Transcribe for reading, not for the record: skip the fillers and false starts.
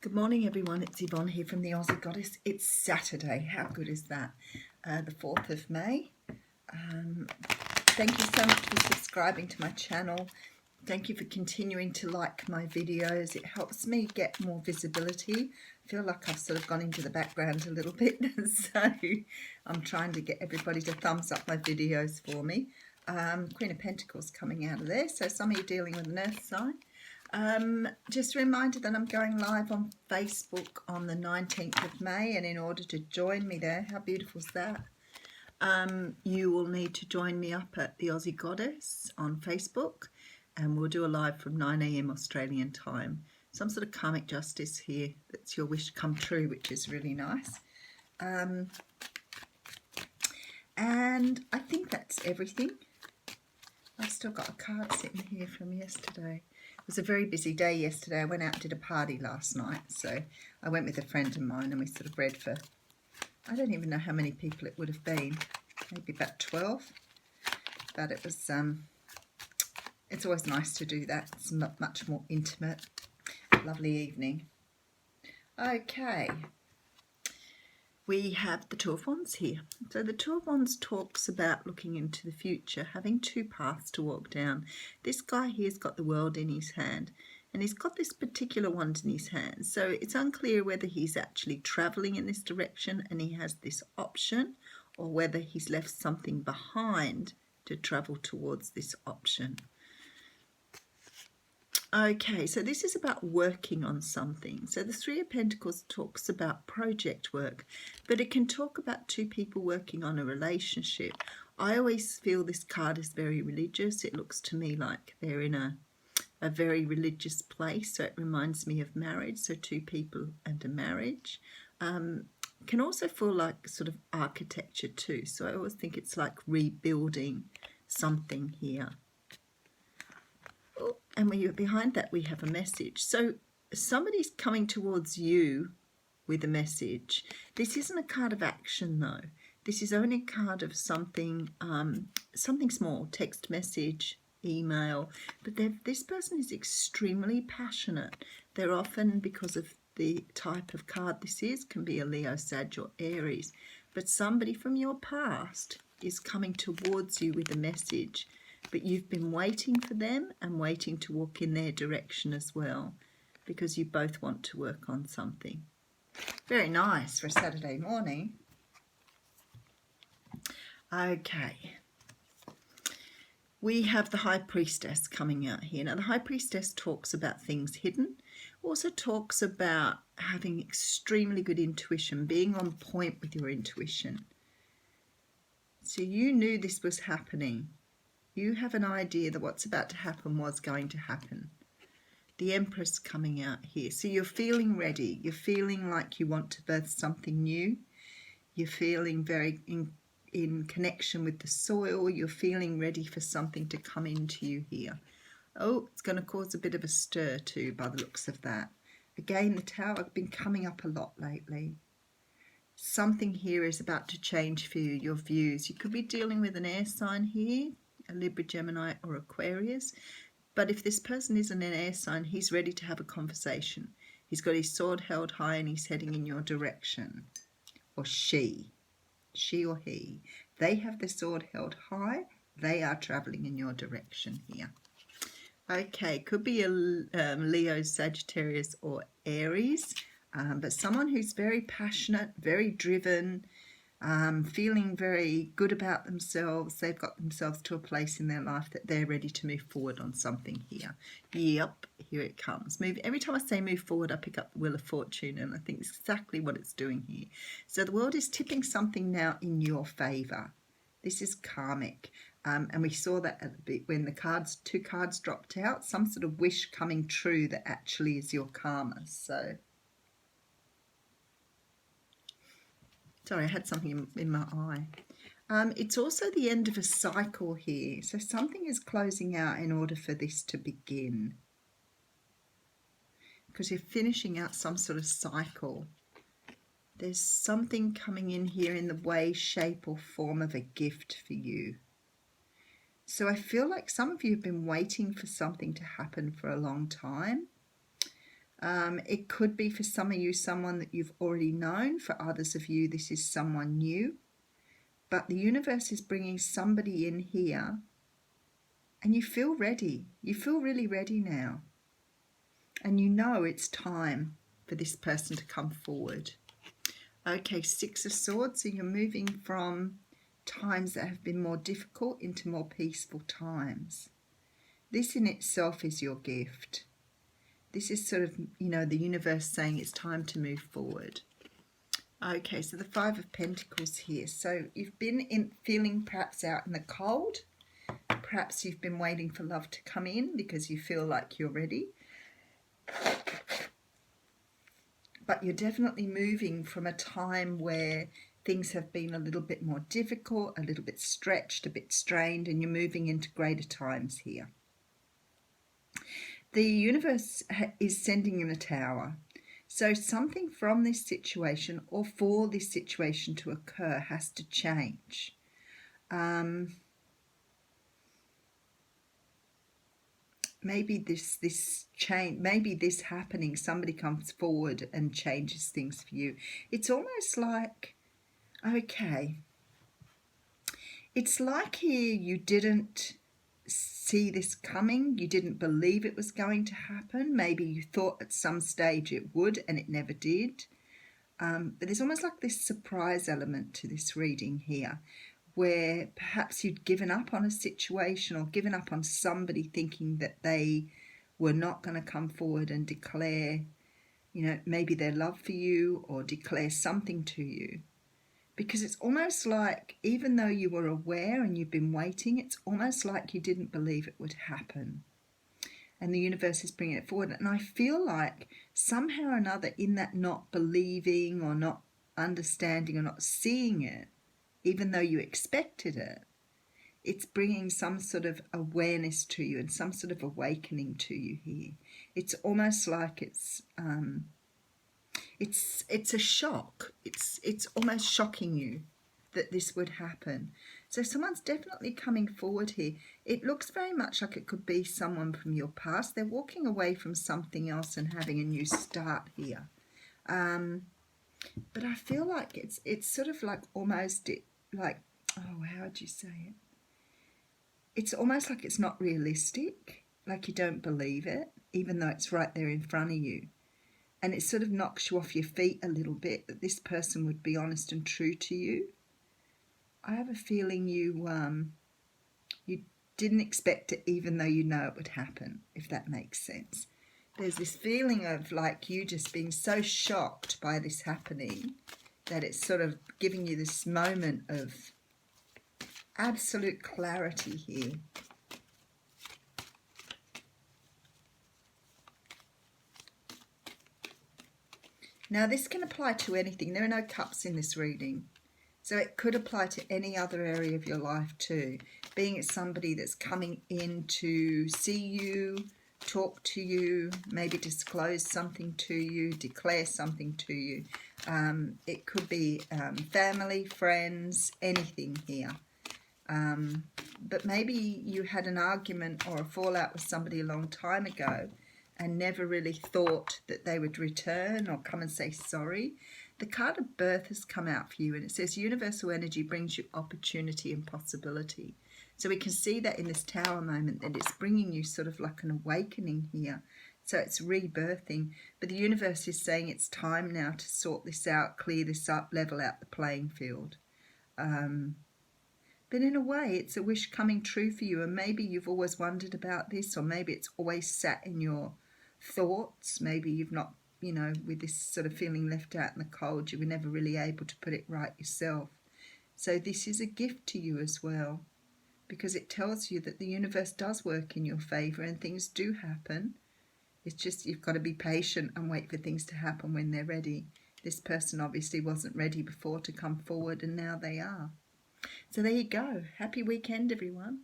Good morning, everyone. It's Yvonne here from the Aussie Goddess. It's Saturday. How good is that? The 4th of May. Thank you so much for subscribing to my channel. Thank you for continuing to like my videos. It helps me get more visibility. I feel like I've sort of gone into the background a little bit. So I'm trying to get everybody to thumbs up my videos for me. Queen of Pentacles coming out of there. So some of you dealing with an earth sign. Just a reminder that I'm going live on Facebook on the 19th of May, and in order to join me there, how beautiful is that? You will need to join me up at the Aussie Goddess on Facebook, and we'll do a live from 9 AM Australian time. Some sort of karmic justice here. That's your wish come true, which is really nice. And I think that's everything. I've still got a card sitting here from yesterday. It was a very busy day yesterday. I went out and did a party last night. So I went with a friend of mine and we sort of read for, I don't even know how many people it would have been. Maybe about 12. But it was, it's always nice to do that. It's much more intimate. Lovely evening. Okay. We have the Two of Wands here. So the Two of Wands talks about looking into the future, having two paths to walk down. This guy here's got the world in his hand, and he's got this particular wand in his hand. So it's unclear whether he's actually traveling in this direction and he has this option, or whether he's left something behind to travel towards this option. Okay, so this is about working on something. So the Three of Pentacles talks about project work, but it can talk about two people working on a relationship. I always feel this card is very religious. It looks to me like they're in a very religious place, so it reminds me of marriage, so two people and a marriage. Can also feel like sort of architecture too, so I always think it's like rebuilding something here. And when you're behind that, we have a message. So somebody's coming towards you with a message. This isn't a card of action, though. This is only a card of something, something small, text message, email. But this person is extremely passionate. They're often, because of the type of card this is, can be a Leo, Sag, or Aries. But somebody from your past is coming towards you with a message. But you've been waiting for them and waiting to walk in their direction as well, because you both want to work on something. Very nice for a Saturday morning. Okay. We have the High Priestess coming out here. Now, the High Priestess talks about things hidden, also talks about having extremely good intuition, being on point with your intuition. So you knew this was happening. You have an idea that what's about to happen was going to happen. The Empress coming out here. So you're feeling ready. You're feeling like you want to birth something new. You're feeling very in connection with the soil. You're feeling ready for something to come into you here. Oh, it's going to cause a bit of a stir too by the looks of that. Again, the Tower has been coming up a lot lately. Something here is about to change for you, your views. You could be dealing with an air sign here, a Libra, Gemini, or Aquarius. But if this person isn't an air sign, he's ready to have a conversation. He's got his sword held high and he's heading in your direction. Or she or he. They have the sword held high. They are traveling in your direction here. Okay, could be a Leo, Sagittarius, or Aries. But someone who's very passionate, very driven, feeling very good about themselves. They've got themselves to a place in their life that they're ready to move forward on something here. Yep, here it comes. Every time I say move forward, I pick up the Wheel of Fortune, and I think it's exactly what it's doing here. So the world is tipping something now in your favour. This is karmic. And we saw that at the bit when the two cards dropped out, some sort of wish coming true that actually is your karma. So sorry, I had something in my eye. It's also the end of a cycle here. So something is closing out in order for this to begin. Because you're finishing out some sort of cycle. There's something coming in here in the way, shape, or form of a gift for you. So I feel like some of you have been waiting for something to happen for a long time. It could be for some of you someone that you've already known. For others of you, this is someone new. But the universe is bringing somebody in here and you feel ready. You feel really ready now. And you know it's time for this person to come forward. Okay, Six of Swords. So you're moving from times that have been more difficult into more peaceful times. This in itself is your gift. This is sort of, the universe saying it's time to move forward. Okay, so the Five of Pentacles here. So you've been feeling perhaps out in the cold. Perhaps you've been waiting for love to come in because you feel like you're ready. But you're definitely moving from a time where things have been a little bit more difficult, a little bit stretched, a bit strained, and you're moving into greater times here. The universe is sending in a tower. So something from this situation or for this situation to occur has to change. Maybe this change, maybe this happening, somebody comes forward and changes things for you. It's almost like, okay, it's like here you didn't see this coming, you didn't believe it was going to happen. Maybe you thought at some stage it would and it never did. But there's almost like this surprise element to this reading here, where perhaps you'd given up on a situation or given up on somebody thinking that they were not going to come forward and declare, maybe their love for you or declare something to you. Because it's almost like, even though you were aware and you've been waiting, it's almost like you didn't believe it would happen. And the universe is bringing it forward. And I feel like somehow or another in that not believing or not understanding or not seeing it, even though you expected it, it's bringing some sort of awareness to you and some sort of awakening to you here. It's almost like it's a shock. It's almost shocking you that this would happen. So someone's definitely coming forward here. It looks very much like it could be someone from your past. They're walking away from something else and having a new start here. But I feel like it's sort of like almost like, oh, how would you say it? It's almost like it's not realistic, like you don't believe it, even though it's right there in front of you. And it sort of knocks you off your feet a little bit that this person would be honest and true to you. I have a feeling you didn't expect it, even though you know it would happen, if that makes sense. There's this feeling of like you just being so shocked by this happening that it's sort of giving you this moment of absolute clarity here. Now this can apply to anything. There are no cups in this reading. So it could apply to any other area of your life too. Being it's somebody that's coming in to see you, talk to you, maybe disclose something to you, declare something to you. It could be family, friends, anything here. But maybe you had an argument or a fallout with somebody a long time ago and never really thought that they would return or come and say sorry. The card of birth has come out for you, and it says universal energy brings you opportunity and possibility. So we can see that in this tower moment that it's bringing you sort of like an awakening here. So it's rebirthing, but the universe is saying it's time now to sort this out, clear this up, level out the playing field. But in a way, it's a wish coming true for you, and maybe you've always wondered about this, or maybe it's always sat in your thoughts. Maybe you've not, with this sort of feeling left out in the cold, you were never really able to put it right yourself. So this is a gift to you as well, because it tells you that the universe does work in your favour and things do happen. It's just you've got to be patient and wait for things to happen when they're ready. This person obviously wasn't ready before to come forward, and now they are. So there you go. Happy weekend, everyone.